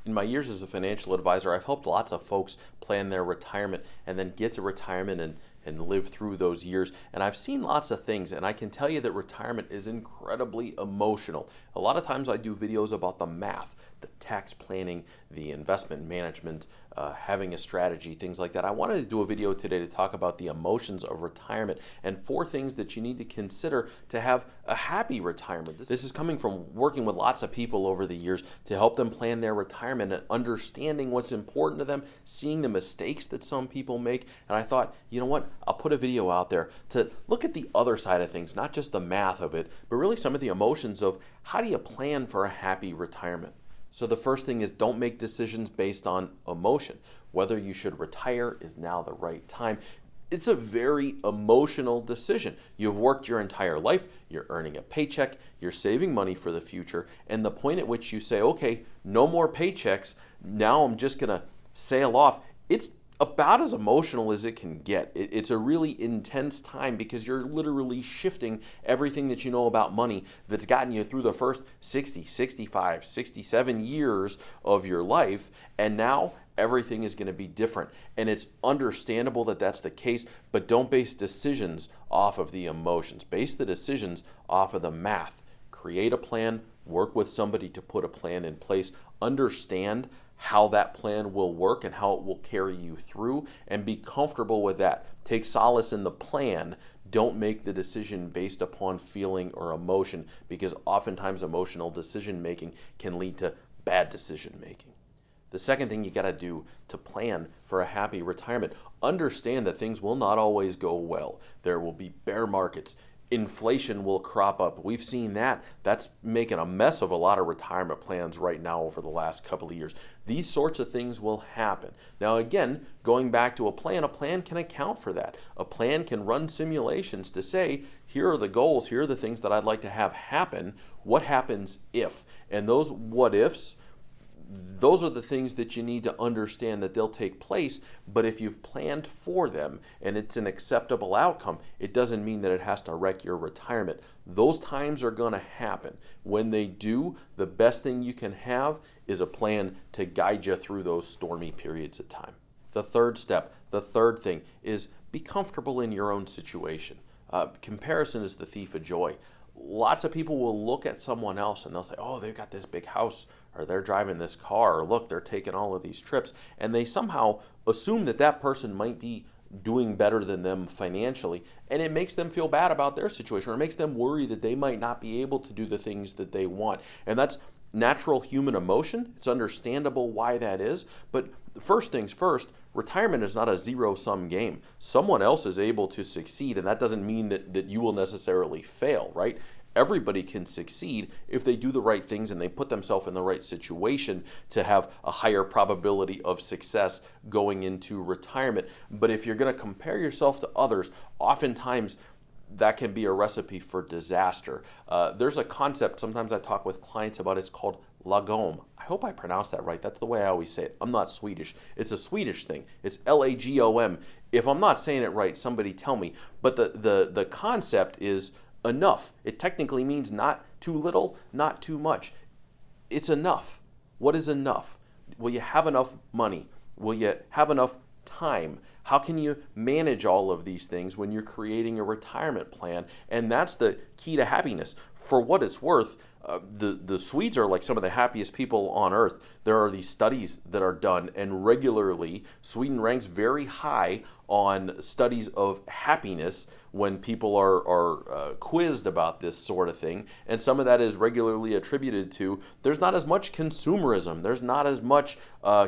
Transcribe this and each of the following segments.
In my years as a financial advisor, I've helped lots of folks plan their retirement and then get to retirement and live through those years. And I've seen lots of things, and I can tell you that retirement is incredibly emotional. A lot of times I do videos about the math, the tax planning, the investment management, having a strategy, things like that. I wanted to do a video today to talk about the emotions of retirement and 4 things that you need to consider to have a happy retirement. This is coming from working with lots of people over the years to help them plan their retirement and understanding what's important to them, seeing the mistakes that some people make. And I thought, you know what, I'll put a video out there to look at the other side of things, not just the math of it, but really some of the emotions of how do you plan for a happy retirement. So the first thing is, don't make decisions based on emotion. Whether you should retire is now the right time. It's a very emotional decision. You've worked your entire life, you're earning a paycheck, you're saving money for the future, and the point at which you say, okay, no more paychecks, now I'm just gonna sail off, it's about as emotional as it can get. It's a really intense time because you're literally shifting everything that you know about money that's gotten you through the first 60, 65, 67 years of your life, and now everything is going to be different. And it's understandable that that's the case, but don't base decisions off of the emotions. Base the decisions off of the math. Create a plan, work with somebody to put a plan in place, understand how that plan will work and how it will carry you through, and be comfortable with that. Take solace in the plan. Don't make the decision based upon feeling or emotion, because oftentimes emotional decision making can lead to bad decision making. The second thing you got to do to plan for a happy retirement, understand that things will not always go well. There will be bear markets. Inflation will crop up. We've seen that. That's making a mess of a lot of retirement plans right now over the last couple of years. These sorts of things will happen. Now again, going back to a plan can account for that. A plan can run simulations to say, here are the goals, here are the things that I'd like to have happen. What happens if? And those what ifs, those are the things that you need to understand that they'll take place, but if you've planned for them and it's an acceptable outcome, it doesn't mean that it has to wreck your retirement. Those times are going to happen. When they do, the best thing you can have is a plan to guide you through those stormy periods of time. The third step, the third thing is be comfortable in your own situation. Comparison is the thief of joy. Lots of people will look at someone else and they'll say, oh, they've got this big house, or they're driving this car, or look, they're taking all of these trips. And they somehow assume that that person might be doing better than them financially. And it makes them feel bad about their situation, or it makes them worry that they might not be able to do the things that they want. And that's natural human emotion. It's understandable why that is. But first things first, retirement is not a zero-sum game. Someone else is able to succeed, and that doesn't mean that you will necessarily fail, right? Everybody can succeed if they do the right things and they put themselves in the right situation to have a higher probability of success going into retirement. But if you're going to compare yourself to others, oftentimes that can be a recipe for disaster. There's a concept sometimes I talk with clients about. It's called lagom. I hope I pronounced that right. That's the way I always say it. I'm not Swedish. It's a Swedish thing. It's Lagom. If I'm not saying it right, somebody tell me. But the concept is enough. It technically means not too little, not too much. It's enough. What is enough? Will you have enough money? Will you have enough time? How can you manage all of these things when you're creating a retirement plan? And that's the key to happiness. For what it's worth, the Swedes are like some of the happiest people on earth. There are these studies that are done, and regularly Sweden ranks very high on studies of happiness when people are quizzed about this sort of thing. And some of that is regularly attributed to there's not as much consumerism. There's not as much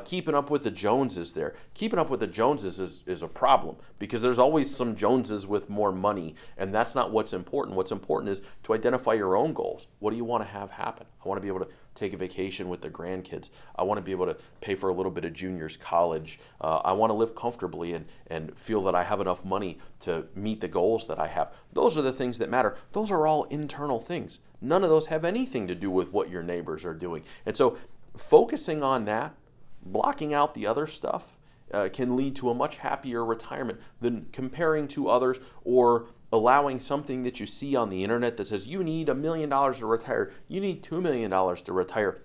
keeping up with the Joneses there. Keeping up with the Joneses is a problem because there's always some Joneses with more money, and that's not what's important. What's important is to identify your own goals. What do you want to have happen? I want to be able to take a vacation with the grandkids. I want to be able to pay for a little bit of junior's college. I want to live comfortably and feel that I have enough money to meet the goals that I have. Those are the things that matter. Those are all internal things. None of those have anything to do with what your neighbors are doing. And so focusing on that, blocking out the other stuff, can lead to a much happier retirement than comparing to others or allowing something that you see on the internet that says you need $1 million to retire, you need $2 million to retire.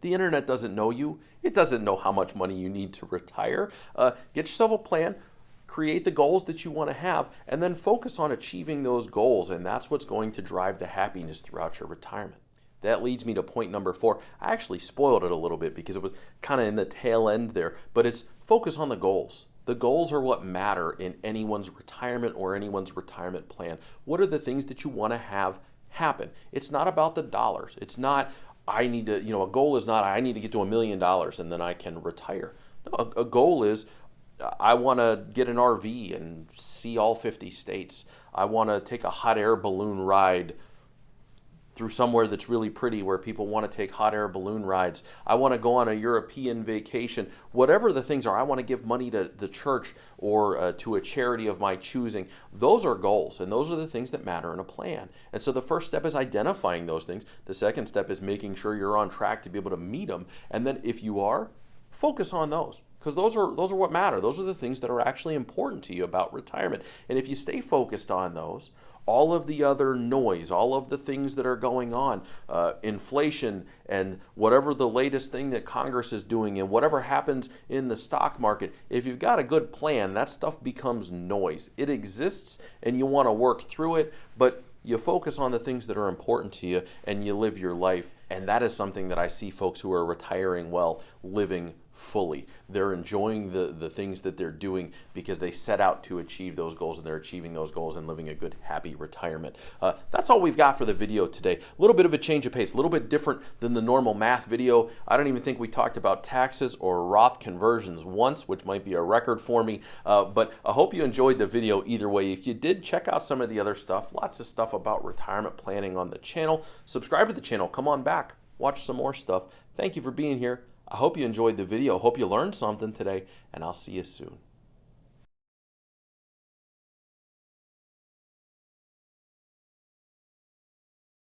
The internet doesn't know you. It doesn't know how much money you need to retire. Get yourself a plan, create the goals that you want to have, and then focus on achieving those goals. And that's what's going to drive the happiness throughout your retirement. That leads me to point number 4. I actually spoiled it a little bit because it was kind of in the tail end there, but it's focus on the goals. The goals are what matter in anyone's retirement or anyone's retirement plan. What are the things that you want to have happen? It's not about the dollars. It's not, I need to, a goal is not, I need to get to $1 million and then I can retire. No, a goal is, I want to get an RV and see all 50 states. I want to take a hot air balloon ride through somewhere that's really pretty where people want to take hot air balloon rides. I want to go on a European vacation. Whatever the things are, I want to give money to the church or to a charity of my choosing. Those are goals, and those are the things that matter in a plan. And so the first step is identifying those things. The second step is making sure you're on track to be able to meet them. And then if you are, focus on those. Because those are what matter. Those are the things that are actually important to you about retirement. And if you stay focused on those, all of the other noise, all of the things that are going on, inflation and whatever the latest thing that Congress is doing and whatever happens in the stock market, if you've got a good plan, that stuff becomes noise. It exists and you want to work through it, but you focus on the things that are important to you and you live your life. And that is something that I see folks who are retiring well living fully. They're enjoying the things that they're doing because they set out to achieve those goals, and they're achieving those goals and living a good, happy retirement. That's all we've got for the video today. A little bit of a change of pace, a little bit different than the normal math video. I don't even think we talked about taxes or Roth conversions once, which might be a record for me. But I hope you enjoyed the video either way. If you did, check out some of the other stuff. Lots of stuff about retirement planning on the channel. Subscribe to the channel. Come on back. Watch some more stuff. Thank you for being here. I hope you enjoyed the video. Hope you learned something today, and I'll see you soon.